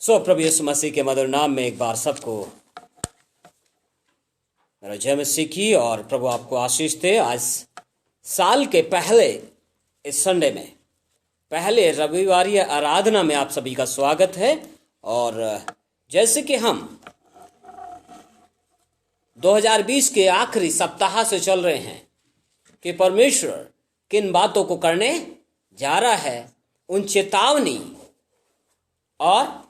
प्रभु यीशु मसीह के मधुर नाम में एक बार सबको मेरा जय मसीह की और प्रभु आपको आशीष दे। आज साल के पहले इस संडे में पहले रविवारी आराधना में आप सभी का स्वागत है। और जैसे कि हम 2020 के आखिरी सप्ताह से चल रहे हैं कि परमेश्वर किन बातों को करने जा रहा है, उन चेतावनी और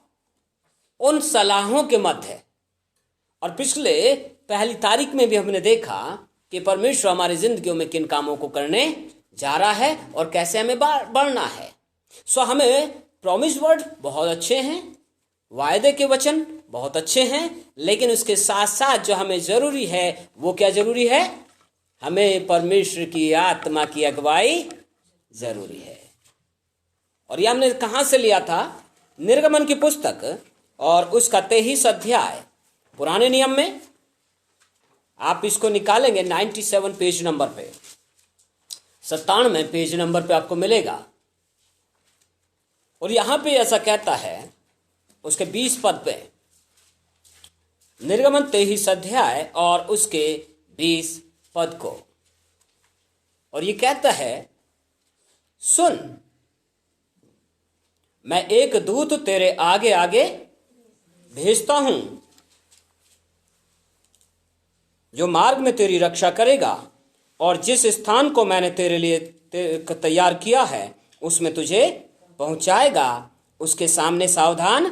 उन सलाहों के मध्य। और पिछले पहली तारीख में भी हमने देखा कि परमेश्वर हमारी जिंदगियों में किन कामों को करने जा रहा है और कैसे हमें बढ़ना है। हमें प्रॉमिस वर्ड बहुत अच्छे हैं, वायदे के वचन बहुत अच्छे हैं, लेकिन उसके साथ साथ जो हमें जरूरी है वो क्या जरूरी है? हमें परमेश्वर की आत्मा की अगुवाई जरूरी है। और ये हमने कहां से लिया था? निर्गमन की पुस्तक और उसका 23 अध्याय पुराने नियम में। आप इसको निकालेंगे 97 पेज नंबर पे, 97 पेज नंबर पे आपको मिलेगा। और यहां पे ऐसा कहता है उसके 20 पद पे, निर्गमन 23 अध्याय और उसके 20 पद को। और ये कहता है, सुन, मैं एक दूत तेरे आगे आगे भेजता हूं जो मार्ग में तेरी रक्षा करेगा, और जिस स्थान को मैंने तेरे लिए तैयार किया है उसमें तुझे पहुंचाएगा। उसके सामने सावधान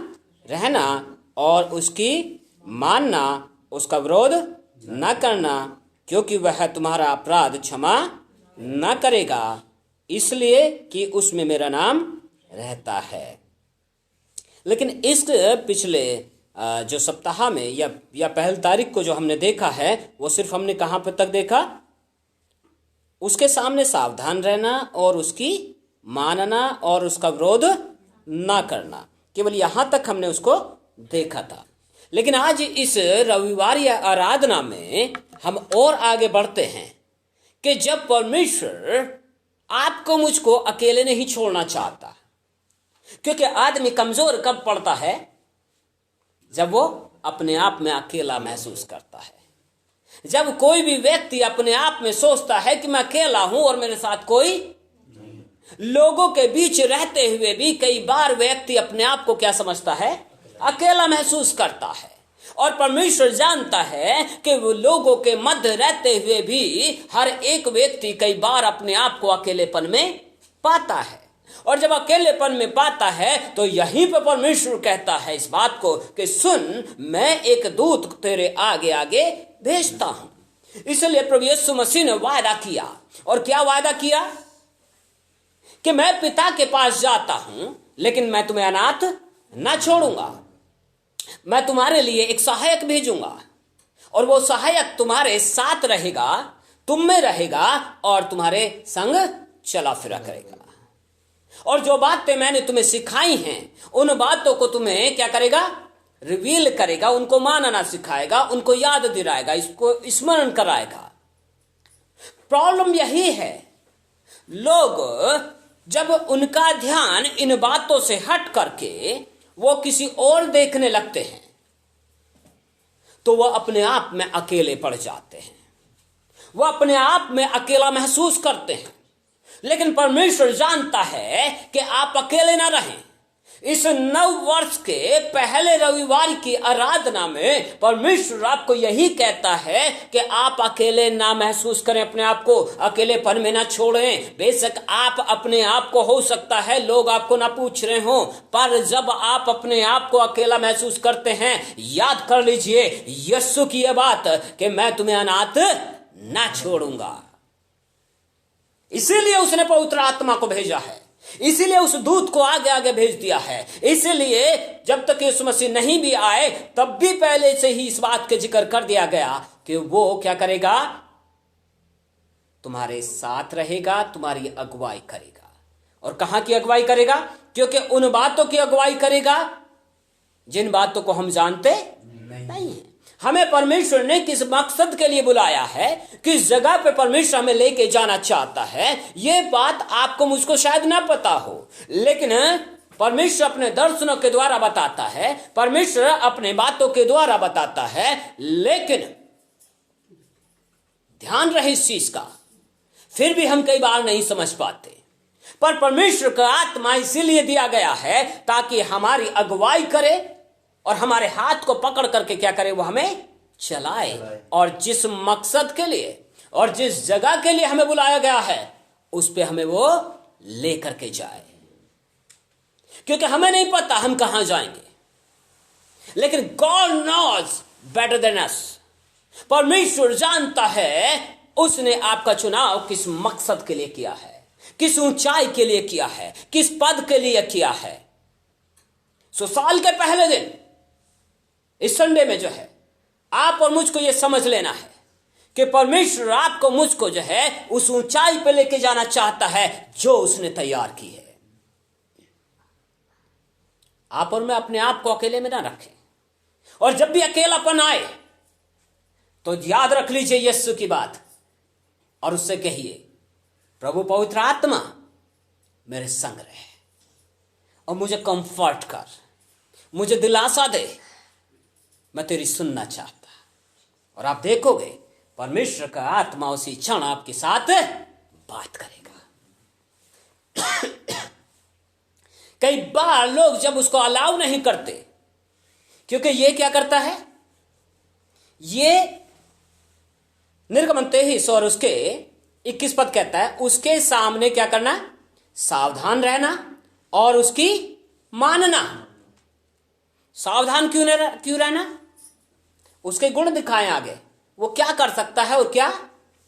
रहना और उसकी मानना, उसका विरोध न करना, क्योंकि वह तुम्हारा अपराध क्षमा न करेगा, इसलिए कि उसमें मेरा नाम रहता है। लेकिन इस पिछले जो सप्ताह में या पहली तारीख को जो हमने देखा है वो सिर्फ हमने कहां पर तक देखा? उसके सामने सावधान रहना और उसकी मानना और उसका विरोध ना करना, केवल यहां तक हमने उसको देखा था। लेकिन आज इस रविवार आराधना में हम और आगे बढ़ते हैं कि जब परमेश्वर आपको मुझको अकेले नहीं छोड़ना चाहता, क्योंकि आदमी कमजोर कब पड़ता है? जब वो अपने आप में अकेला महसूस करता है। जब कोई भी व्यक्ति अपने आप में सोचता है कि मैं अकेला हूं और मेरे साथ कोई लोगों के बीच रहते हुए भी कई बार व्यक्ति अपने आप को क्या समझता है? अकेला महसूस करता है। और परमेश्वर जानता है कि वो लोगों के मध्य रहते हुए भी हर एक व्यक्ति कई बार अपने आप को अकेलेपन में पाता है। और जब अकेलेपन में पाता है तो यहीं पर परमेश्वर कहता है इस बात को कि सुन, मैं एक दूत तेरे आगे आगे भेजता हूं। इसलिए प्रभु यीशु मसीह ने वादा किया। और क्या वादा किया? कि मैं पिता के पास जाता हूं लेकिन मैं तुम्हें अनाथ ना छोड़ूंगा। मैं तुम्हारे लिए एक सहायक भेजूंगा और वो सहायक तुम्हारे साथ रहेगा, तुम में रहेगा और तुम्हारे संग चला फिरा करेगा। और जो बातें मैंने तुम्हें सिखाई हैं उन बातों को तुम्हें क्या करेगा? रिवील करेगा, उनको मानना सिखाएगा, उनको याद दिलाएगा, इसको स्मरण कराएगा। प्रॉब्लम यही है, लोग जब उनका ध्यान इन बातों से हट करके वो किसी और देखने लगते हैं तो वो अपने आप में अकेले पड़ जाते हैं, वो अपने आप में अकेला महसूस करते हैं। लेकिन परमेश्वर जानता है कि आप अकेले ना रहें। इस नव वर्ष के पहले रविवार की आराधना में परमेश्वर आपको यही कहता है कि आप अकेले ना महसूस करें, अपने आप को अकेलेपन में ना छोड़ें। बेशक आप अपने आप को हो सकता है लोग आपको ना पूछ रहे हो, पर जब आप अपने आप को अकेला महसूस करते हैं, याद कर लीजिए यीशु की यह बात कि मैं तुम्हें अनाथ ना छोड़ूंगा। इसीलिए उसने पवित्र आत्मा को भेजा है, इसीलिए उस दूत को आगे आगे भेज दिया है। इसीलिए जब तक यीशु मसीह नहीं भी आए तब भी पहले से ही इस बात के जिक्र कर दिया गया कि वो क्या करेगा? तुम्हारे साथ रहेगा, तुम्हारी अगुवाई करेगा। और कहां की अगुवाई करेगा? क्योंकि उन बातों की अगुवाई करेगा जिन बातों को हम जानते नहीं है। हमें परमेश्वर ने किस मकसद के लिए बुलाया है, किस जगह पे परमेश्वर हमें लेके जाना चाहता है, ये बात आपको मुझको शायद ना पता हो, लेकिन परमेश्वर अपने दर्शनों के द्वारा बताता है, परमेश्वर अपने बातों के द्वारा बताता है, लेकिन ध्यान रहे इस चीज का, फिर भी हम कई बार नहीं समझ पाते। पर परमेश्वर का आत्मा इसीलिए दिया गया है ताकि हमारी अगुवाई करे और हमारे हाथ को पकड़ करके क्या करे, वो हमें चलाए, और जिस मकसद के लिए और जिस जगह के लिए हमें बुलाया गया है उस पे हमें वो लेकर के जाए। क्योंकि हमें नहीं पता हम कहां जाएंगे, लेकिन God knows better than us. परमेश्वर जानता है उसने आपका चुनाव किस मकसद के लिए किया है, किस ऊंचाई के लिए किया है, किस पद के लिए किया है। सो साल के पहले दिन इस संडे में जो है आप और मुझको यह समझ लेना है कि परमेश्वर आपको मुझको जो है उस ऊंचाई पे लेके जाना चाहता है जो उसने तैयार की है। आप और मैं अपने आप को अकेले में ना रखें, और जब भी अकेलापन आए तो याद रख लीजिए यीशु की बात और उससे कहिए, प्रभु पवित्र आत्मा मेरे संग रहे और मुझे कंफर्ट कर, मुझे दिलासा दे, मैं तेरी सुनना चाहता। और आप देखोगे परमेश्वर का आत्मा उसी क्षण आपके साथ बात करेगा। कई बार लोग जब उसको अलाउ नहीं करते, क्योंकि ये क्या करता है, ये निर्गमन 23 और उसके 21 पद कहता है, उसके सामने क्या करना, सावधान रहना और उसकी मानना। सावधान क्यों रहना, उसके गुण दिखाएं आगे, वो क्या कर सकता है और क्या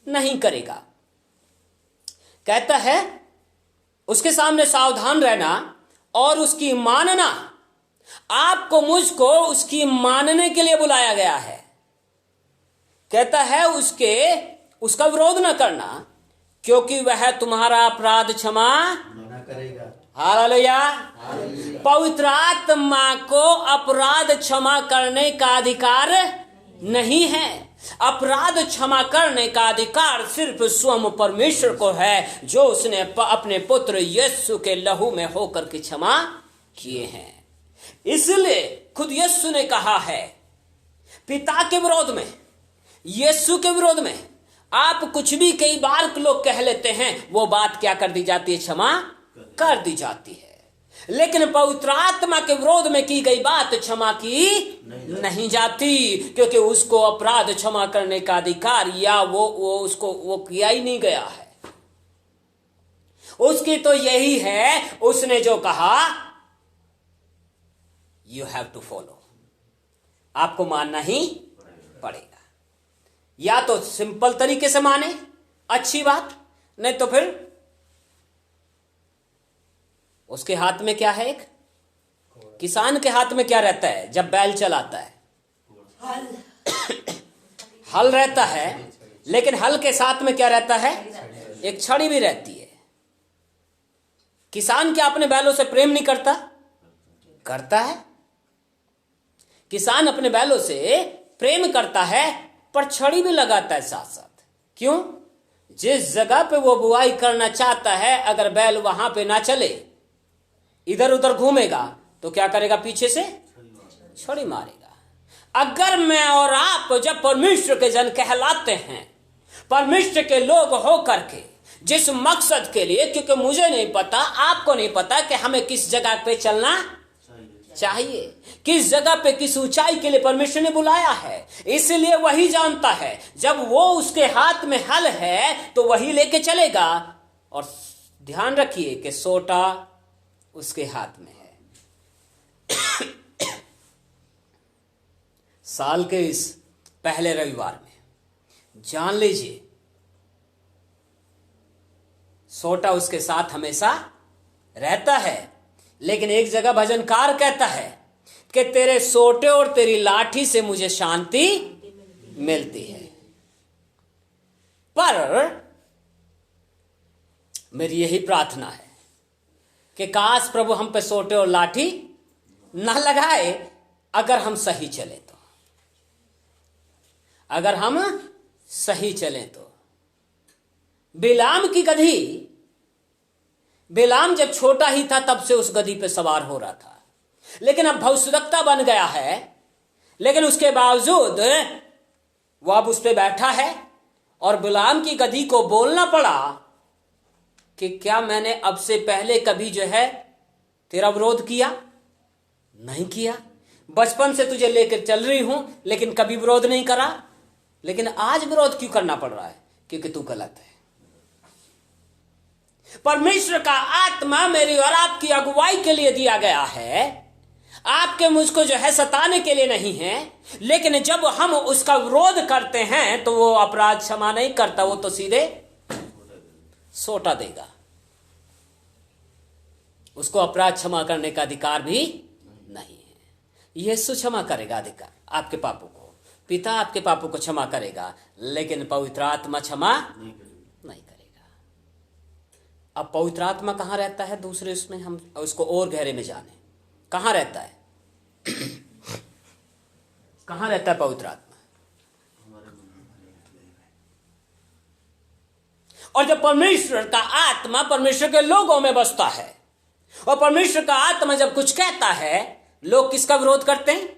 नहीं करेगा। कहता है उसके सामने सावधान रहना और उसकी मानना। आपको मुझको उसकी मानने के लिए बुलाया गया है। कहता है उसका विरोध न करना, क्योंकि वह तुम्हारा अपराध क्षमा करेगा। हालेलुया। पवित्र आत्मा को अपराध क्षमा करने का अधिकार नहीं है। अपराध क्षमा करने का अधिकार सिर्फ स्वयं परमेश्वर को है, जो उसने अपने पुत्र यीशु के लहू में होकर के क्षमा किए हैं। इसलिए खुद यीशु ने कहा है, पिता के विरोध में, यीशु के विरोध में आप कुछ भी कई बार लोग कह लेते हैं, वो बात क्या कर दी जाती है, क्षमा कर दी जाती है। लेकिन पवित्र आत्मा के विरोध में की गई बात क्षमा की नहीं जाती, क्योंकि उसको अपराध क्षमा करने का अधिकार या वो किया ही नहीं गया है। उसकी तो यही है, उसने जो कहा यू हैव टू फॉलो, आपको मानना ही पड़ेगा। या तो सिंपल तरीके से माने, अच्छी बात, नहीं तो फिर उसके हाथ में क्या है, एक किसान के हाथ में क्या रहता है जब बैल चलाता है, हल रहता है, लेकिन हल के साथ में क्या रहता है, एक छड़ी भी रहती है। किसान क्या अपने बैलों से प्रेम नहीं करता? करता है। किसान अपने बैलों से प्रेम करता है, पर छड़ी भी लगाता है साथ साथ। क्यों? जिस जगह पे वो बुआई करना चाहता है, अगर बैल वहां पे ना चले, इधर उधर घूमेगा, तो क्या करेगा, पीछे से छड़ी मारेगा। अगर मैं और आप जब परमेश्वर के जन कहलाते हैं, परमेश्वर के लोग हो करके, जिस मकसद के लिए, क्योंकि मुझे नहीं पता, आपको नहीं पता कि हमें किस जगह पे चलना चाहिए, किस जगह पे किस ऊंचाई के लिए परमेश्वर ने बुलाया है, इसलिए वही जानता है। जब वो उसके हाथ में हल है तो वही लेके चलेगा। और ध्यान रखिए कि सोटा उसके हाथ में है। साल के इस पहले रविवार में जान लीजिए, सोटा उसके साथ हमेशा रहता है। लेकिन एक जगह भजनकार कहता है कि तेरे सोटे और तेरी लाठी से मुझे शांति मिलती है। पर मेरी यही प्रार्थना है कि काश प्रभु हम पे सोटे और लाठी ना लगाए, अगर हम सही चले तो। अगर हम सही चले तो। बिलाम की गधी बिलाम जब छोटा ही था तब से उस गधी पे सवार हो रहा था, लेकिन अब भविष्यवक्ता बन गया है, लेकिन उसके बावजूद वो अब उस पे बैठा है। और बिलाम की गधी को बोलना पड़ा कि क्या मैंने अब से पहले कभी जो है तेरा विरोध किया? नहीं किया। बचपन से तुझे लेकर चल रही हूं लेकिन कभी विरोध नहीं करा, लेकिन आज विरोध क्यों करना पड़ रहा है? क्योंकि तू गलत है। परमेश्वर का आत्मा मेरी और आपकी अगुवाई के लिए दिया गया है, आपके मुझको जो है सताने के लिए नहीं है। लेकिन जब हम उसका विरोध करते हैं तो वो अपराध क्षमा नहीं करता, वो तो सीधे सोटा देगा। उसको अपराध क्षमा करने का अधिकार भी नहीं है। यीशु क्षमा करेगा अधिकार आपके पापों को, पिता आपके पापों को क्षमा करेगा, लेकिन पवित्र आत्मा क्षमा नहीं करेगा। अब पवित्र आत्मा कहां रहता है? दूसरे उसमें हम उसको और गहरे में जाने, कहां रहता है? कहां रहता है पवित्र आत्मा? और जब परमेश्वर का आत्मा परमेश्वर के लोगों में बसता है और परमेश्वर का आत्मा जब कुछ कहता है, लोग किसका विरोध करते हैं?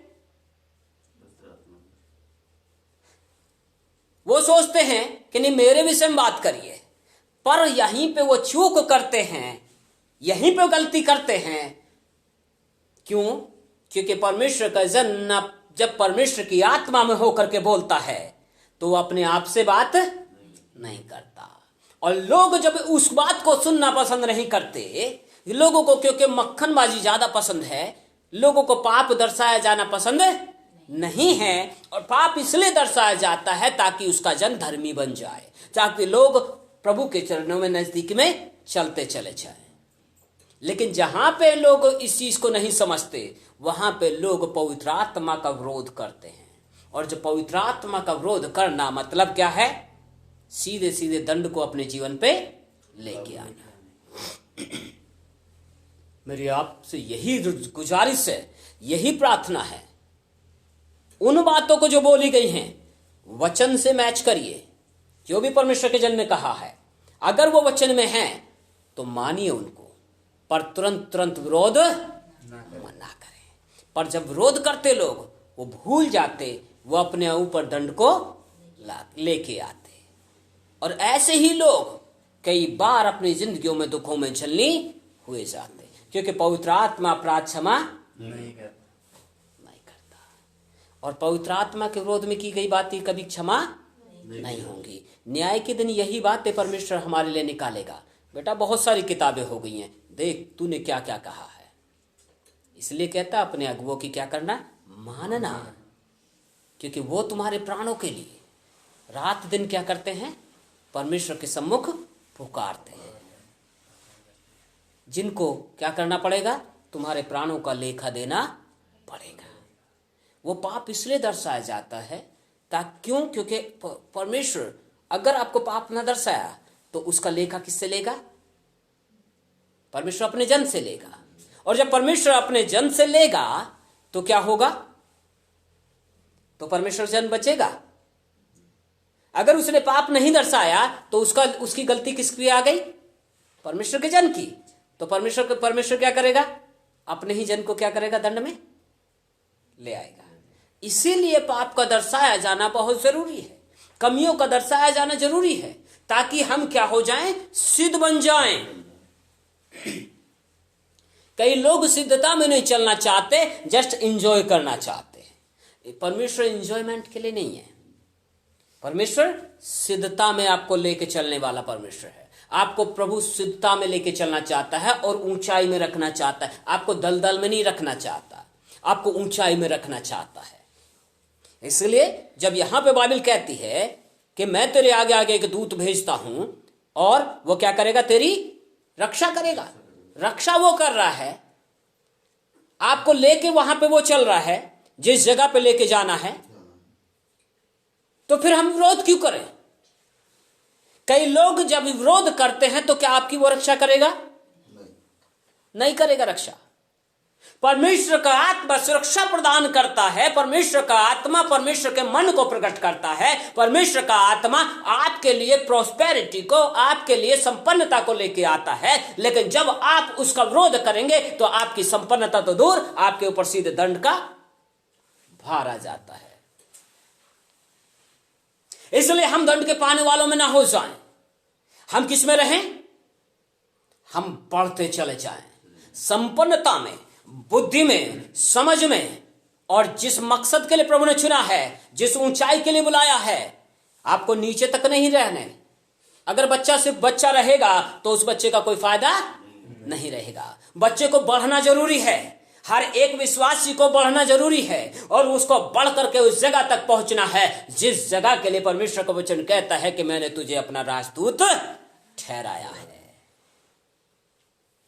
वो सोचते हैं कि नहीं मेरे विषय में बात करिए, पर यहीं पे वो चूक करते हैं, यहीं पे गलती करते हैं। क्यों? क्योंकि परमेश्वर का जन जब परमेश्वर की आत्मा में होकर के बोलता है तो वो अपने आप से बात नहीं करता। और लोग जब उस बात को सुनना पसंद नहीं करते, लोगों को क्योंकि मक्खनबाजी ज्यादा पसंद है, लोगों को पाप दर्शाया जाना पसंद नहीं है। और पाप इसलिए दर्शाया जाता है ताकि उसका जन धर्मी बन जाए, ताकि लोग प्रभु के चरणों में नजदीक में चलते चले जाएं। लेकिन जहां पे लोग इस चीज को नहीं समझते, वहां पे लोग पवित्र आत्मा का विरोध करते हैं। और जो पवित्र आत्मा का विरोध करना मतलब क्या है? सीधे सीधे दंड को अपने जीवन पे लेके आना। मेरी आपसे यही गुजारिश है, यही प्रार्थना है। उन बातों को जो बोली गई हैं वचन से मैच करिए, जो भी परमेश्वर के जन ने कहा है। अगर वो वचन में है तो मानिए उनको, पर तुरंत विरोध ना करें। पर जब विरोध करते लोग, वो भूल जाते, वो अपने ऊपर दंड को लेके आते। और ऐसे ही लोग कई बार अपनी जिंदगियों में दुखों में झल्ली हुए जाते, क्योंकि पवित्र आत्मा अपराध क्षमा नहीं करता। और पवित्र आत्मा के विरोध में की गई बातें कभी क्षमा नहीं होंगी। न्याय के दिन यही बातें परमेश्वर हमारे लिए निकालेगा। बेटा बहुत सारी किताबें हो गई हैं, देख तूने क्या क्या कहा है। इसलिए कहता अपने अगुओं की क्या करना? मानना, क्योंकि वो तुम्हारे प्राणों के लिए रात दिन क्या करते हैं? परमेश्वर के सम्मुख पुकारते हैं। जिनको क्या करना पड़ेगा? तुम्हारे प्राणों का लेखा देना पड़ेगा। वो पाप इसलिए दर्शाया जाता है क्यों? क्योंकि परमेश्वर अगर आपको पाप न दर्शाया तो उसका लेखा किससे लेगा? परमेश्वर अपने जन से लेगा। और जब परमेश्वर अपने जन से लेगा तो क्या होगा? तो परमेश्वर जन बचेगा। अगर उसने पाप नहीं दर्शाया तो उसकी गलती किसकी आ गई? परमेश्वर के जन की। तो परमेश्वर क्या करेगा? अपने ही जन को क्या करेगा? दंड में ले आएगा। इसीलिए पाप का दर्शाया जाना बहुत जरूरी है, कमियों का दर्शाया जाना जरूरी है, ताकि हम क्या हो जाएं? सिद्ध बन जाएं। कई लोग सिद्धता में नहीं चलना चाहते, जस्ट एंजॉय करना चाहते हैं। परमेश्वर एंजॉयमेंट के लिए नहीं है। परमेश्वर सिद्धता में आपको लेके चलने वाला परमेश्वर है। आपको प्रभु सिद्धता में लेके चलना चाहता है और ऊंचाई में रखना चाहता है। आपको दलदल में नहीं रखना चाहता, आपको ऊंचाई में रखना चाहता है। इसलिए जब यहां पे बाइबल कहती है कि मैं तेरे आगे आगे एक दूत भेजता हूं और वो क्या करेगा? तेरी रक्षा करेगा। रक्षा वो कर रहा है, आपको लेके वहां पे वो चल रहा है जिस जगह पे लेके जाना है। तो फिर हम विरोध क्यों करें? कई लोग जब विरोध करते हैं तो क्या आपकी वो रक्षा करेगा? नहीं करेगा रक्षा। परमेश्वर का आत्मा सुरक्षा प्रदान करता है। परमेश्वर का आत्मा परमेश्वर के मन को प्रकट करता है। परमेश्वर का आत्मा आपके लिए प्रॉस्पेरिटी को, आपके लिए संपन्नता को लेके आता है। लेकिन जब आप उसका विरोध करेंगे तो आपकी संपन्नता तो दूर, आपके ऊपर सीधे दंड का भार आ जाता है। इसलिए हम दंड के पाने वालों में ना हो जाएं। हम किस में रहें? हम बढ़ते चले जाएं संपन्नता में, बुद्धि में, समझ में, और जिस मकसद के लिए प्रभु ने चुना है, जिस ऊंचाई के लिए बुलाया है, आपको नीचे तक नहीं रहने। अगर बच्चा सिर्फ बच्चा रहेगा तो उस बच्चे का कोई फायदा नहीं रहेगा। बच्चे को बढ़ना जरूरी है। हर एक विश्वासी को बढ़ना जरूरी है और उसको बढ़ करके उस जगह तक पहुंचना है जिस जगह के लिए परमेश्वर का वचन कहता है कि मैंने तुझे अपना राजदूत ठहराया है,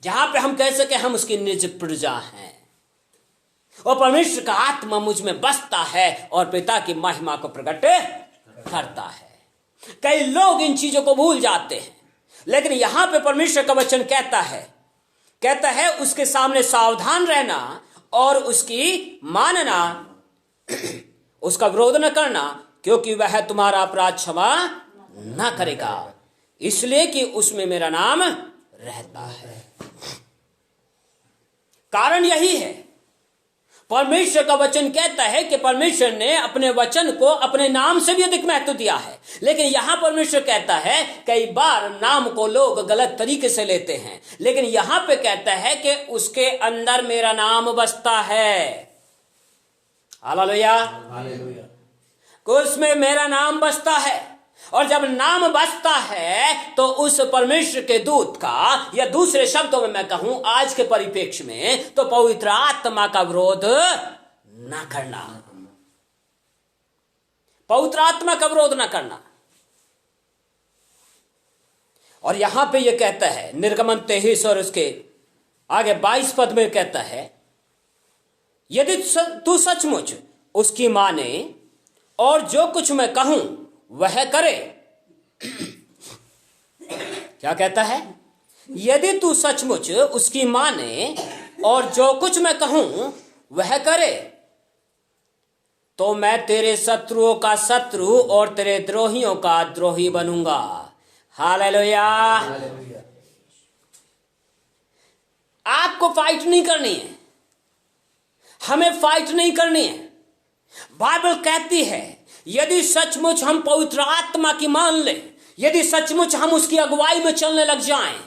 जहां पे हम कह सके हम उसकी निज प्रजा हैं और परमेश्वर का आत्मा मुझ में बसता है और पिता की महिमा को प्रकट करता है। कई लोग इन चीजों को भूल जाते हैं, लेकिन यहां पे परमेश्वर का वचन कहता है उसके सामने सावधान रहना और उसकी मानना, उसका विरोध न करना, क्योंकि वह तुम्हारा अपराध क्षमा न करेगा, इसलिए कि उसमें मेरा नाम रहता है। कारण यही है, परमेश्वर का वचन कहता है कि परमेश्वर ने अपने वचन को अपने नाम से भी अधिक महत्व दिया है। लेकिन यहां परमेश्वर कहता है, कई बार नाम को लोग गलत तरीके से लेते हैं, लेकिन यहां पे कहता है कि उसके अंदर मेरा नाम बसता है। हालेलुया, उसमें मेरा नाम बसता है। और जब नाम बसता है तो उस परमेश्वर के दूत का, या दूसरे शब्दों में मैं कहूं आज के परिप्रेक्ष्य में, तो पवित्र आत्मा का विरोध ना करना, पवित्र आत्मा का विरोध ना करना। और यहां पे ये कहता है निर्गमन 23 और उसके आगे 22 पद में कहता है, यदि तू सचमुच उसकी माने और जो कुछ मैं कहूं वह करे। क्या कहता है? यदि तू सचमुच उसकी माने और जो कुछ मैं कहूं वह करे, तो मैं तेरे शत्रुओं का शत्रु और तेरे द्रोहियों का द्रोही बनूंगा। हालेलुया। आपको फाइट नहीं करनी है, हमें फाइट नहीं करनी है। बाइबल कहती है यदि सचमुच हम पवित्र आत्मा की मान लें, यदि सचमुच हम उसकी अगुवाई में चलने लग जाएं,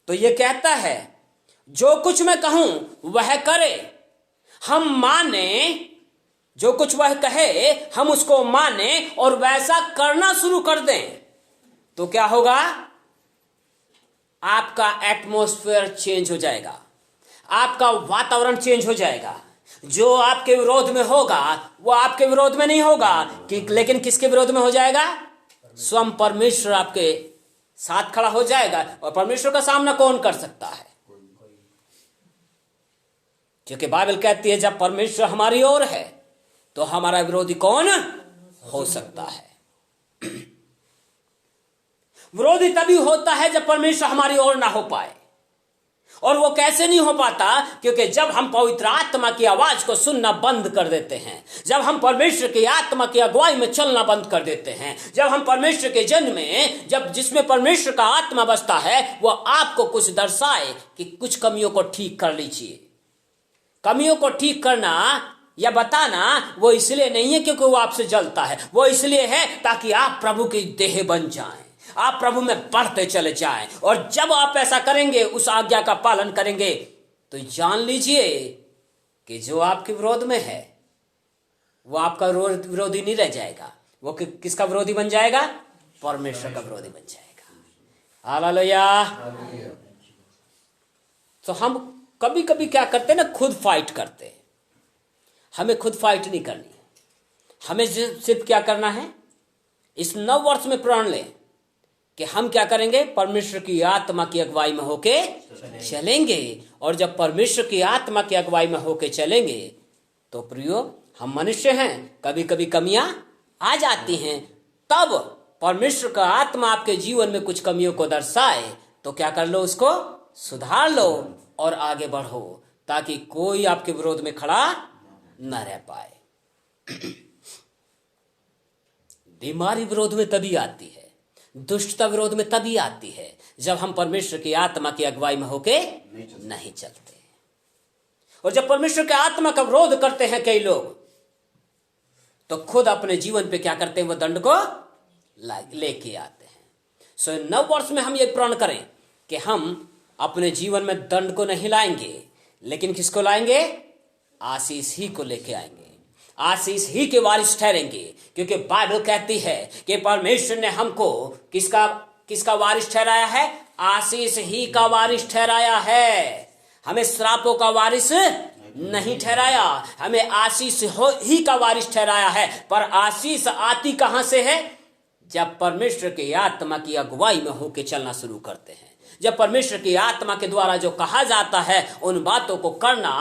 तो यह कहता है जो कुछ मैं कहूं वह करे। हम माने, जो कुछ वह कहे हम उसको माने और वैसा करना शुरू कर दें, तो क्या होगा? आपका एटमॉस्फेयर चेंज हो जाएगा, आपका वातावरण चेंज हो जाएगा। जो आपके विरोध में होगा वो आपके विरोध में नहीं होगा, लेकिन किसके विरोध में हो जाएगा? स्वयं परमेश्वर आपके साथ खड़ा हो जाएगा। और परमेश्वर का सामना कौन कर सकता है? क्योंकि बाइबल कहती है जब परमेश्वर हमारी ओर है तो हमारा विरोधी कौन हो सकता है? विरोधी तभी होता है जब परमेश्वर हमारी ओर ना हो पाए। और वो कैसे नहीं हो पाता? क्योंकि जब हम पवित्र आत्मा की आवाज को सुनना बंद कर देते हैं, जब हम परमेश्वर की आत्मा की अगुवाई में चलना बंद कर देते हैं, जब हम परमेश्वर के जन में, जब जिसमें परमेश्वर का आत्मा बसता है, वो आपको कुछ दर्शाए कि कुछ कमियों को ठीक कर लीजिए। कमियों को ठीक करना या बताना वो इसलिए नहीं है क्योंकि वो आपसे जलता है, वो इसलिए है ताकि आप प्रभु की देह बन जाएं, आप प्रभु में बढ़ते चले जाएं। और जब आप ऐसा करेंगे, उस आज्ञा का पालन करेंगे, तो जान लीजिए कि जो आपके विरोध में है वो आपका विरोधी नहीं रह जाएगा। वो किसका विरोधी बन जाएगा? परमेश्वर का विरोधी बन जाएगा। हालेलुया। तो हम कभी कभी क्या करते हैं ना, खुद फाइट करते हैं। हमें खुद फाइट नहीं करनी, हमें सिर्फ क्या करना है, इस नव वर्ष में प्रण लें कि हम क्या करेंगे? परमेश्वर की आत्मा की अगुवाई में होके चलेंगे। और जब परमेश्वर की आत्मा की अगुवाई में होके चलेंगे तो प्रियो, हम मनुष्य हैं, कभी कभी कमियां आ जाती हैं। तब परमेश्वर का आत्मा आपके जीवन में कुछ कमियों को दर्शाए तो क्या कर लो? उसको सुधार लो और आगे बढ़ो। ताकि कोई आपके विरोध में खड़ा न रह पाए। बीमारी विरोध में तभी आती है, दुष्टता विरोध में तभी आती है जब हम परमेश्वर की आत्मा की अगुवाई में होके नहीं चलते। और जब परमेश्वर की आत्मा का विरोध करते हैं कई लोग, तो खुद अपने जीवन पे क्या करते हैं, वो दंड को लेके आते हैं। सो नव वर्ष में हम ये प्रण करें कि हम अपने जीवन में दंड को नहीं लाएंगे, लेकिन किसको लाएंगे? आशीष ही को लेके आएंगे, आशीष ही के वारिस ठहरेंगे। क्योंकि बाइबल कहती है कि परमेश्वर ने हमको किसका वारिस ठहराया है? आशीष ही का वारिस ठहराया है। हमें श्रापों का वारिस नहीं ठहराया, हमें आशीष ही का वारिस ठहराया है। पर आशीष आती कहां से है? जब परमेश्वर की आत्मा की अगुवाई में होके चलना शुरू करते हैं, जब परमेश्वर की आत्मा के द्वारा जो कहा जाता है उन बातों को करना,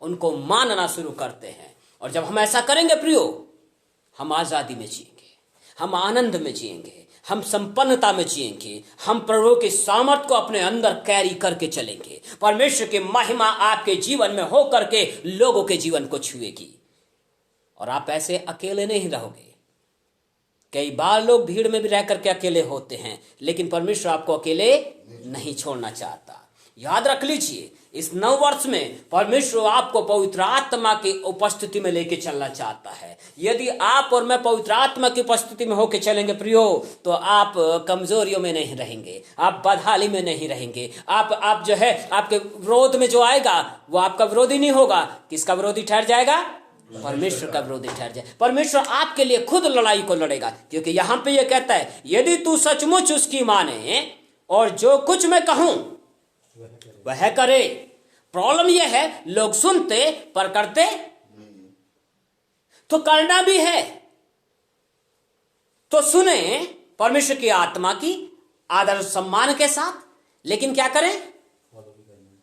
उनको मानना शुरू करते हैं। और जब हम ऐसा करेंगे प्रियो, हम आजादी में जिएंगे, हम आनंद में जिएंगे, हम संपन्नता में जिएंगे, हम प्रभु के सामर्थ को अपने अंदर कैरी करके चलेंगे। परमेश्वर की महिमा आपके जीवन में हो करके लोगों के जीवन को छुएगी और आप ऐसे अकेले नहीं रहोगे। कई बार लोग भीड़ में भी रह करके अकेले होते हैं, लेकिन परमेश्वर आपको अकेले नहीं छोड़ना चाहता। याद रख लीजिए, इस नव वर्ष में परमेश्वर आपको पवित्र आत्मा की उपस्थिति में लेके चलना चाहता है। यदि आप और मैं पवित्र आत्मा की उपस्थिति में होके चलेंगे प्रियो, तो आप कमजोरियों में नहीं रहेंगे, आप बदहाली में नहीं रहेंगे। आप जो है, आपके विरोध में जो आएगा वो आपका विरोधी नहीं होगा। किसका विरोधी ठहर जाएगा? परमेश्वर का विरोधी ठहर जाए। परमेश्वर आपके लिए खुद लड़ाई को लड़ेगा। क्योंकि यहां पे ये कहता है, यदि तू सचमुच उसकी माने और जो कुछ मैं कहूं वह करे। प्रॉब्लम यह है, लोग सुनते पर करते तो करना भी है। तो सुने परमेश्वर की आत्मा की आदर सम्मान के साथ, लेकिन क्या करें?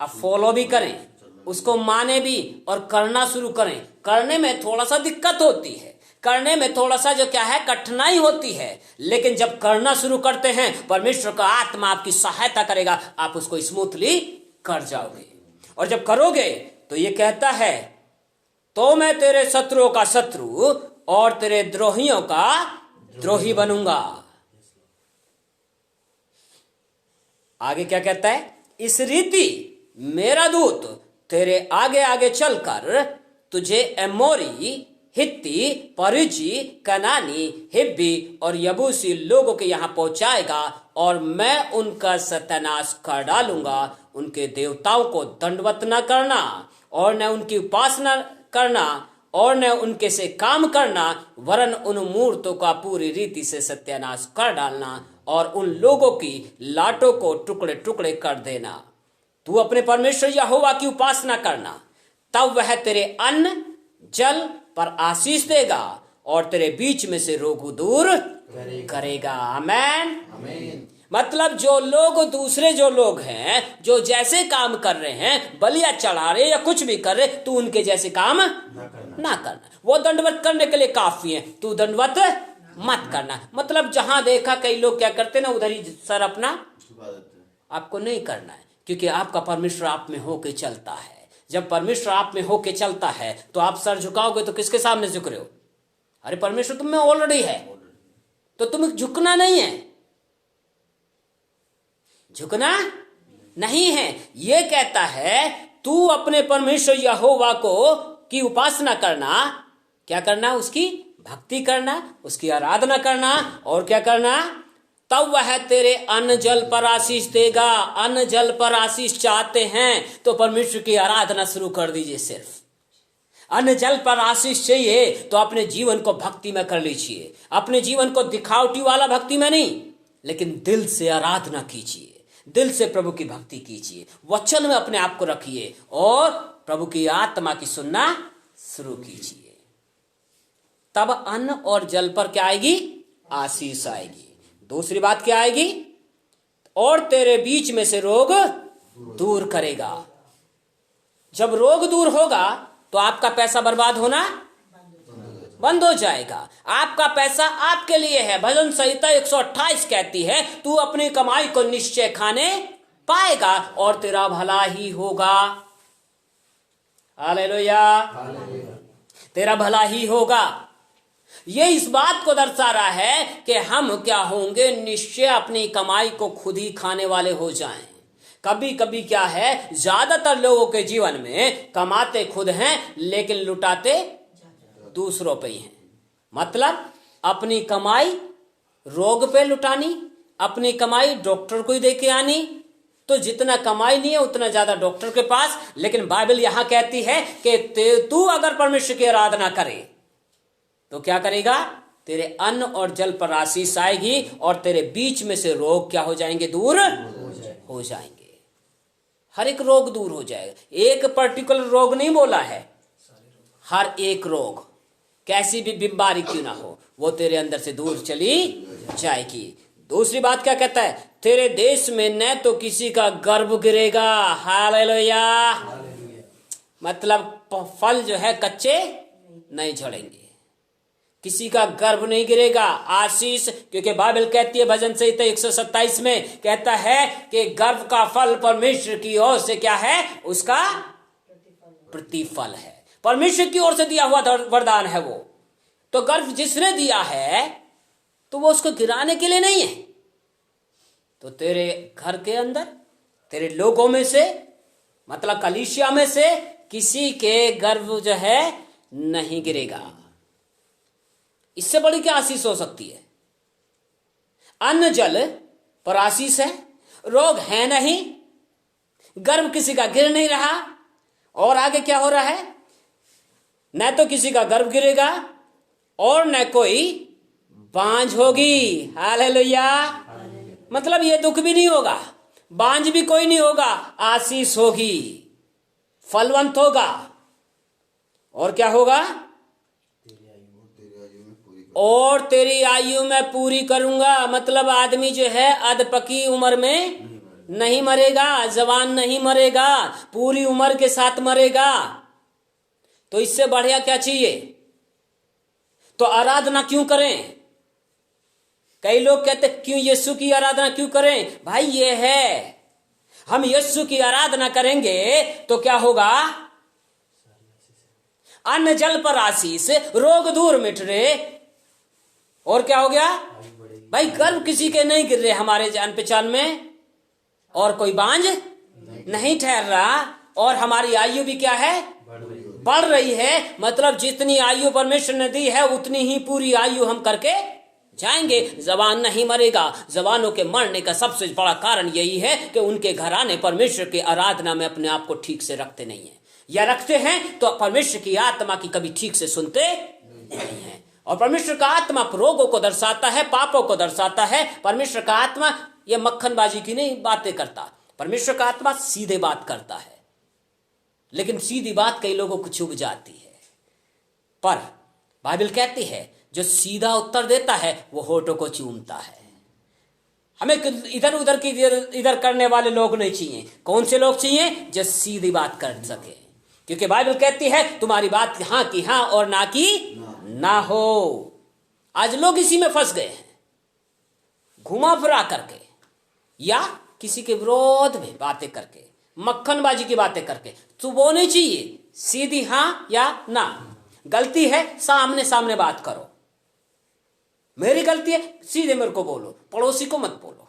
अब फॉलो भी करें, उसको माने भी और करना शुरू करें। करने में थोड़ा सा दिक्कत होती है, करने में थोड़ा सा जो क्या है, कठिनाई होती है, लेकिन जब करना शुरू करते हैं परमेश्वर का आत्मा आपकी सहायता करेगा, आप उसको स्मूथली कर जाओगे। और जब करोगे तो ये कहता है, तो मैं तेरे शत्रुओं का शत्रु और तेरे द्रोहियों का द्रोही बनूंगा। आगे क्या कहता है? इस रीति मेरा दूत तेरे आगे आगे चलकर तुझे एमोरी, हित्ती, परिजी, कनानी, हिब्बी और यबूसी लोगों के यहां पहुंचाएगा और मैं उनका सत्यानाश कर डालूंगा। उनके देवताओं को दंडवत न करना और न उनकी उपासना करना और न उनके से काम करना, वरन उन मूर्तों का पूरी रीति से सत्यानाश कर डालना और उन लोगों की लाटों को टुकड़े टुकड़े कर देना। तू अपने परमेश्वर यहोवा की उपासना करना, तब वह तेरे अन्न जल पर आशीष देगा और तेरे बीच में से रोग दूर करेगा। आमेन। मतलब जो लोग, दूसरे जो लोग हैं, जो जैसे काम कर रहे हैं, बलिया चढ़ा रहे या कुछ भी कर रहे, तू उनके जैसे काम ना करना। वो दंडवत करने के लिए काफी है, तू दंडवत मत करना। मतलब जहां देखा कई लोग क्या करते ना, उधर ही सर अपना आपको नहीं करना है, क्योंकि आपका परमेश्वर आप में होके चलता है। जब परमेश्वर आप में होके चलता है तो आप सर झुकाओगे तो किसके सामने झुक रहे हो? अरे परमेश्वर तुम में ऑलरेडी है, तो तुम्हें झुकना नहीं है, झुकना नहीं है। ये कहता है तू अपने परमेश्वर यहोवा को की उपासना करना, क्या करना? उसकी भक्ति करना, उसकी आराधना करना, और क्या करना? तब वह तेरे अन्न जल पर आशीष देगा। अन्न जल पर आशीष चाहते हैं तो परमेश्वर की आराधना शुरू कर दीजिए। सिर्फ अन्न जल पर आशीष चाहिए तो अपने जीवन को भक्ति में कर लीजिए। अपने जीवन को दिखावटी वाला भक्ति में नहीं, लेकिन दिल से आराधना कीजिए, दिल से प्रभु की भक्ति कीजिए, वचन में अपने आप को रखिए और प्रभु की आत्मा की सुनना शुरू कीजिए। तब अन्न और जल पर क्या आएगी? आशीष आएगी। दूसरी बात क्या आएगी? और तेरे बीच में से रोग दूर करेगा। जब रोग दूर होगा तो आपका पैसा बर्बाद होना बंद हो जाएगा। आपका पैसा आपके लिए है। भजन संहिता 128 कहती है, तू अपनी कमाई को निश्चय खाने पाएगा और तेरा भला ही होगा। हालेलुया। तेरा भला ही होगा। ये इस बात को दर्शा रहा है कि हम क्या होंगे, निश्चय अपनी कमाई को खुद ही खाने वाले हो जाएं। कभी कभी क्या है, ज्यादातर लोगों के जीवन में कमाते खुद हैं लेकिन लुटाते दूसरों पे ही हैं। मतलब अपनी कमाई रोग पे लुटानी, अपनी कमाई डॉक्टर को ही दे के आनी। तो जितना कमाई नहीं है उतना ज्यादा डॉक्टर के पास। लेकिन बाइबल यहां कहती है कि तू अगर परमेश्वर की आराधना करे तो क्या करेगा, तेरे अन्न और जल पर आशीष आएगी और तेरे बीच में से रोग क्या हो जाएंगे, दूर हो जाएंगे। हर एक रोग दूर हो जाएगा। एक पर्टिकुलर रोग नहीं बोला है, हर एक रोग, कैसी भी बीमारी क्यों ना हो, वो तेरे अंदर से दूर चली जाएगी। दूसरी बात क्या कहता है, तेरे देश में न तो किसी का गर्भ गिरेगा। हालेलुया। मतलब फल जो है कच्चे नहीं झड़ेंगे, किसी का गर्भ नहीं गिरेगा। आशीष, क्योंकि बाइबल कहती है भजन संहिता 127 में कहता है कि गर्भ का फल परमेश्वर की ओर से क्या है, उसका प्रतिफल है। परमेश्वर की ओर से दिया हुआ वरदान है वो। तो गर्भ जिसने दिया है तो वो उसको गिराने के लिए नहीं है। तो तेरे घर के अंदर, तेरे लोगों में से, मतलब कलीसिया में से किसी के गर्भ जो है नहीं गिरेगा। इससे बड़ी क्या आशीष हो सकती है। अन्न जल पर आशीष है, रोग है नहीं, गर्भ किसी का गिर नहीं रहा। और आगे क्या हो रहा है, न तो किसी का गर्भ गिरेगा और न कोई बांझ होगी। हालेलुया। मतलब ये दुख भी नहीं होगा, बांझ भी कोई नहीं होगा, आशीष होगी, फलवंत होगा। और क्या होगा, और तेरी आयु में पूरी करूंगा। मतलब आदमी जो है अधपकी उम्र में नहीं मरेगा, जवान नहीं मरेगा, पूरी उम्र के साथ मरेगा। तो इससे बढ़िया क्या चाहिए। तो आराधना क्यों करें। कई लोग कहते क्यों यीशु की आराधना क्यों करें। भाई ये है, हम यीशु की आराधना करेंगे तो क्या होगा, अन्न जल पर आशीष, रोग दूर मिट रहे। और क्या हो गया भाई, गर्भ किसी के नहीं गिर रहे हमारे जान पहचान में, और कोई बांझ नहीं ठहर रहा, और हमारी आयु भी क्या है, बढ़ रही है। मतलब जितनी आयु परमेश्वर ने दी है उतनी ही पूरी आयु हम करके जाएंगे। जवान नहीं मरेगा। जवानों के मरने का सबसे बड़ा कारण यही है कि उनके घराने परमेश्वर की आराधना में अपने आप को ठीक से रखते नहीं है, या रखते हैं तो परमेश्वर की आत्मा की कभी ठीक से सुनते नहीं है। और परमेश्वर का आत्मा रोगों को दर्शाता है, पापों को दर्शाता है। परमेश्वर का आत्मा ये मक्खनबाजी की नहीं बातें करता, परमेश्वर का आत्मा सीधे बात करता है। लेकिन सीधी बात कई लोगों को चुभ जाती है। पर बाइबल कहती है जो सीधा उत्तर देता है वो होठों को चूमता है। हमें इधर उधर की इधर करने वाले लोग नहीं चाहिए। कौन से लोग चाहिए, जो सीधी बात कर सके। क्योंकि बाइबल कहती है तुम्हारी बात हाँ की हाँ और ना की ना हो। आज लोग इसी में फंस गए हैं, घुमा फिरा करके, या किसी के विरोध में बातें करके, मक्खनबाजी की बातें करके। तो वो नहीं चाहिए, सीधी हाँ या ना। गलती है सामने सामने बात करो, मेरी गलती है सीधे मेरे को बोलो, पड़ोसी को मत बोलो।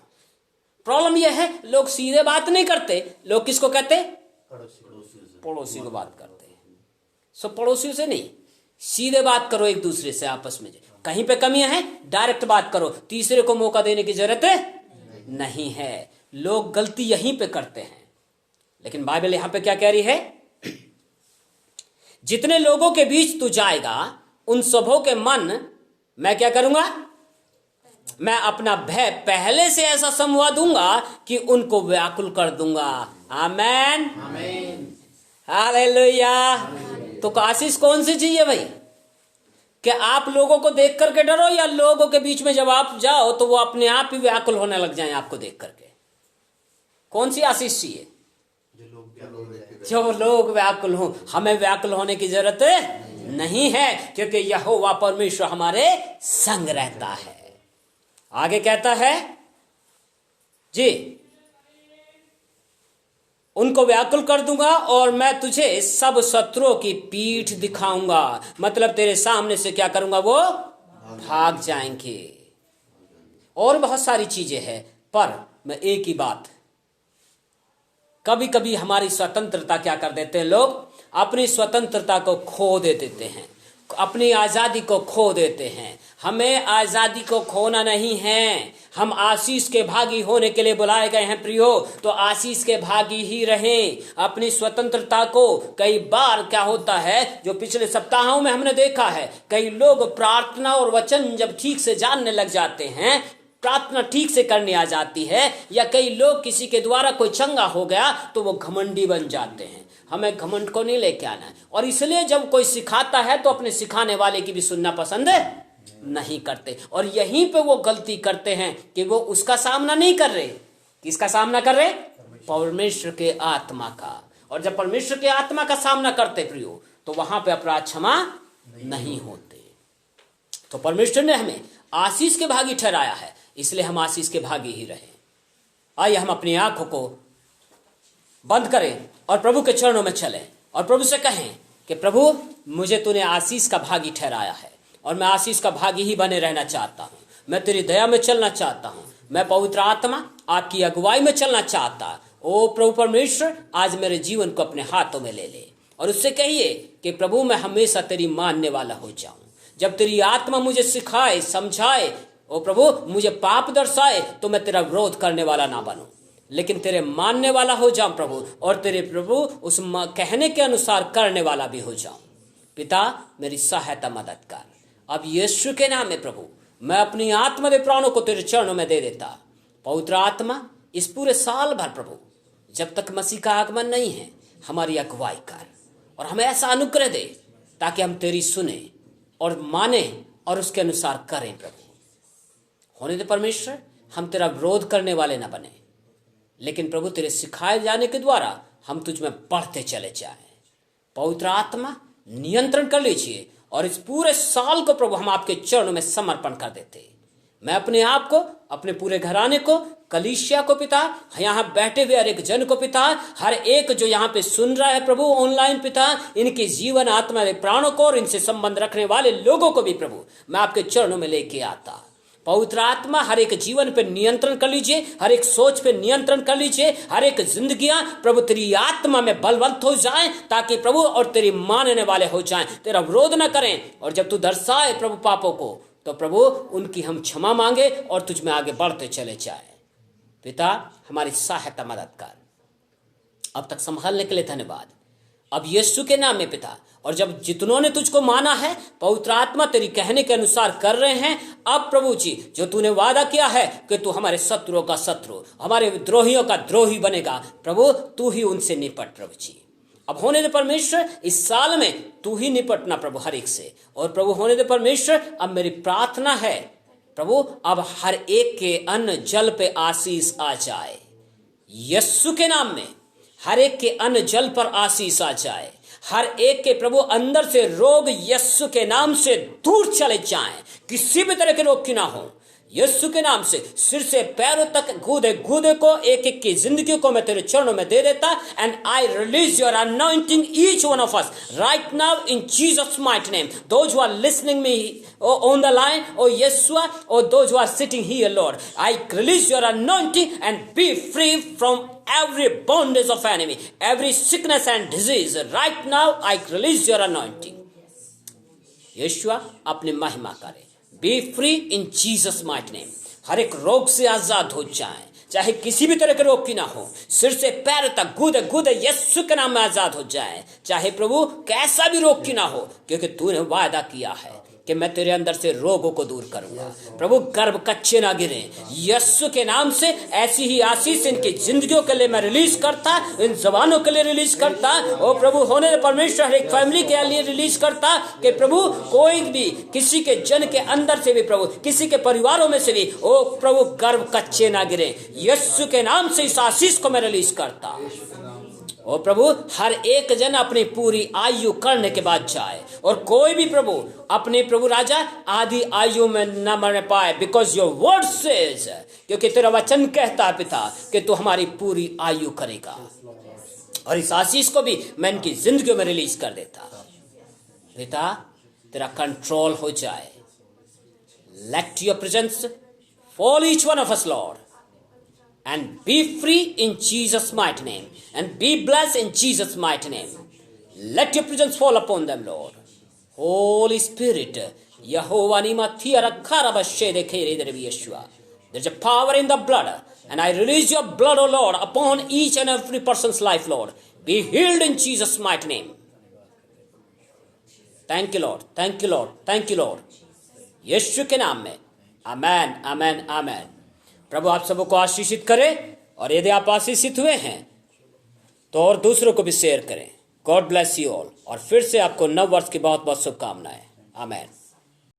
प्रॉब्लम यह है लोग सीधे बात नहीं करते, लोग किसको कहते, पड़ोसी को बात करते हैं। सो पड़ोसियों से नहीं, सीधे बात करो एक दूसरे से आपस में। कहीं पे कमियां हैं डायरेक्ट बात करो, तीसरे को मौका देने की जरूरत नहीं है। लोग गलती यहीं पे करते हैं। लेकिन बाइबल यहां पे क्या कह रही है, जितने लोगों के बीच तू जाएगा उन सबों के मन मैं क्या करूंगा, मैं अपना भय पहले से ऐसा समवा दूंगा कि उनको व्याकुल कर दूंगा। आमेन, हालेलुया। तो आशीष कौन सी चाहिए भाई, कि आप लोगों को देख करके डरो, या लोगों के बीच में जब आप जाओ तो वो अपने आप ही व्याकुल होने लग जाएं आपको देख करके। कौन सी आशीष चाहिए, जो लोग व्याकुल हो। हमें व्याकुल होने की जरूरत नहीं है, क्योंकि यहोवा परमेश्वर हमारे संग रहता है। आगे कहता है जी, उनको व्याकुल कर दूंगा और मैं तुझे सब शत्रुओं की पीठ दिखाऊंगा। मतलब तेरे सामने से क्या करूंगा, वो भाग जाएंगे। और बहुत सारी चीजें हैं, पर मैं एक ही बात, कभी कभी हमारी स्वतंत्रता क्या कर देते हैं लोग, अपनी स्वतंत्रता को खो देते हैं, अपनी आजादी को खो देते हैं। हमें आजादी को खोना नहीं है, हम आशीष के भागी होने के लिए बुलाए गए हैं प्रियो, तो आशीष के भागी ही रहें। अपनी स्वतंत्रता को, कई बार क्या होता है, जो पिछले सप्ताहों में हमने देखा है, कई लोग प्रार्थना और वचन जब ठीक से जानने लग जाते हैं, प्रार्थना ठीक से करने आ जाती है, या कई लोग किसी के द्वारा कोई चंगा हो गया तो वो घमंडी बन जाते हैं। हमें घमंड को नहीं लेके आना है, और इसलिए जब कोई सिखाता है तो अपने सिखाने वाले की भी सुनना पसंद नहीं करते, और यहीं पे वो गलती करते हैं कि वो उसका सामना नहीं कर रहे। किसका सामना कर रहे? परमेश्वर के आत्मा का। और जब परमेश्वर के आत्मा का सामना करते प्रियो, तो वहां पे अपराध क्षमा नहीं होते। तो परमेश्वर ने हमें आशीष के भागी ठहराया है, इसलिए हम आशीष के भागी ही रहे। आइए हम अपनी आंखों को बंद करें और प्रभु के चरणों में चलें और प्रभु से कहें कि प्रभु, मुझे तूने आशीष का भागी ठहराया है और मैं आशीष का भागी ही बने रहना चाहता हूँ। मैं तेरी दया में चलना चाहता हूँ, मैं पवित्र आत्मा आपकी अगुवाई में चलना चाहता। ओ प्रभु परमेश्वर, आज मेरे जीवन को अपने हाथों में ले ले और उससे कहिए कि प्रभु, मैं हमेशा तेरी मानने वाला हो जाऊं। जब तेरी आत्मा मुझे सिखाए, समझाए, ओ प्रभु मुझे पाप दर्शाए, तो मैं तेरा विरोध करने वाला ना बनूं, लेकिन तेरे मानने वाला हो जाऊं प्रभु, और तेरे प्रभु उस कहने के अनुसार करने वाला भी हो जाऊं। पिता, मेरी सहायता मदद कर। अब यीशु के नाम में प्रभु, मैं अपनी आत्मा दे प्राणों को तेरे चरणों में दे देता। पवित्र आत्मा, इस पूरे साल भर प्रभु, जब तक मसीह का आगमन नहीं है, हमारी अगुवाई कर और हमें ऐसा अनुग्रह दे ताकि हम तेरी सुने और माने और उसके अनुसार करें। प्रभु होने दे परमेश्वर, हम तेरा विरोध करने वाले ना बने, लेकिन प्रभु तेरे सिखाए जाने के द्वारा हम तुझ में बढ़ते चले जाएं। पवित्र आत्मा, नियंत्रण कर लीजिए और इस पूरे साल को प्रभु हम आपके चरणों में समर्पण कर देते। मैं अपने आप को, अपने पूरे घराने को, कलीसिया को पिता, यहाँ बैठे हुए हर एक जन को पिता, हर एक जो यहाँ पे सुन रहा है प्रभु ऑनलाइन पिता, इनके जीवन, आत्मा, प्राणों को और इनसे संबंध रखने वाले लोगों को भी प्रभु मैं आपके चरणों में लेके आता। पवित्र आत्मा, हर एक जीवन पे नियंत्रण कर लीजिए, हर एक सोच पे नियंत्रण कर लीजिए, हर एक जिंदगियां प्रभु तेरी आत्मा में बलवंत हो जाएं, ताकि प्रभु और तेरी मानने वाले हो जाएं, तेरा विरोध न करें। और जब तू दर्शाए प्रभु पापों को, तो प्रभु उनकी हम क्षमा मांगे और तुझ में आगे बढ़ते चले जाए। पिता, हमारी सहायता मदद कर। अब तक संभालने के लिए धन्यवाद। अब यीशु के नाम में पिता, और जब जितनों ने तुझको माना है, पवित्र आत्मा तेरी कहने के अनुसार कर रहे हैं, अब प्रभु जी जो तूने वादा किया है कि तू हमारे शत्रुओं का शत्रु, हमारे द्रोहियों का द्रोही बनेगा, प्रभु तू ही उनसे निपट। प्रभु जी अब होने दे परमेश्वर, इस साल में तू ही निपटना प्रभु हर एक से। और प्रभु होने दे परमेश्वर, अब मेरी प्रार्थना है प्रभु, अब हर एक के अन्न जल पे आशीष आ जाए। यीशु के नाम में हर एक के अन्न जल पर आशीष आ जाए। हर एक के प्रभु अंदर से रोग यीशु के नाम से दूर चले जाएं, किसी भी तरह के रोग की ना हो। यीशु के नाम से सिर से पैरों तक गूदे गूदे को, एक एक की जिंदगी को मैं तेरे चरणों में दे देता। And I release your anointing each one of us right now in Jesus mighty name. Those who are listening me on the line, oh Yeshua, oh those who are sitting here, Lord, I release your anointing and be free from every bondage of enemy, every sickness and disease. Right now, I release your anointing. Yeshua, अपनी महिमा करे। Be free in Jesus mighty name. हर एक रोग से आजाद हो जाए, चाहे किसी भी तरह के रोग की ना हो, सिर से पैर तक गूदे गूदे यीशु के नाम में आजाद हो जाए। चाहे प्रभु कैसा भी रोग की ना हो, क्योंकि तूने वादा किया है कि मैं तेरे अंदर से रोगों को दूर करूंगा। प्रभु गर्भ कच्चे ना गिरे, यीशु के नाम से ऐसी ही आशीष इनकी जिंदगियों के लिए मैं रिलीज करता, इन जवानों के लिए रिलीज करता। ओ प्रभु होने दे परमेश्वर, हर एक फैमिली के लिए रिलीज करता कि प्रभु कोई भी, किसी के जन के अंदर से भी प्रभु, किसी के परिवारों में से भी, ओ प्रभु गर्भ कच्चे ना गिरे। यीशु के नाम से इस आशीष को मैं रिलीज करता। ओ प्रभु हर एक जन अपनी पूरी आयु करने के बाद जाए, और कोई भी प्रभु अपने प्रभु राजा आधी आयु में न मर पाए, बिकॉज योर वर्ड सेज, क्योंकि तेरा वचन कहता है पिता कि तू हमारी पूरी आयु करेगा। और इस आशीष को भी मैं इनकी जिंदगियों में रिलीज कर देता। पिता, तेरा कंट्रोल हो जाए। Let your presence fall each one of us Lord, and be free in Jesus' mighty name, and be blessed in Jesus' mighty name. Let your presence fall upon them, Lord. Holy Spirit, Yehovah Nimathia Rakhara Bashede Kere Devi Yeshua. There's a power in the blood, and I release your blood, O Lord, upon each and every person's life, Lord. Be healed in Jesus' mighty name. Thank you, Lord. Thank you, Lord. Thank you, Lord. यीशु के नाम में आमेन, आमेन, आमेन। प्रभु आप सबको आशीषित करे, और यदि आप आशीषित हुए हैं तो और दूसरों को भी शेयर करें। गॉड ब्लेस यू ऑल, और फिर से आपको नव वर्ष की बहुत बहुत शुभकामनाएं। आमेन।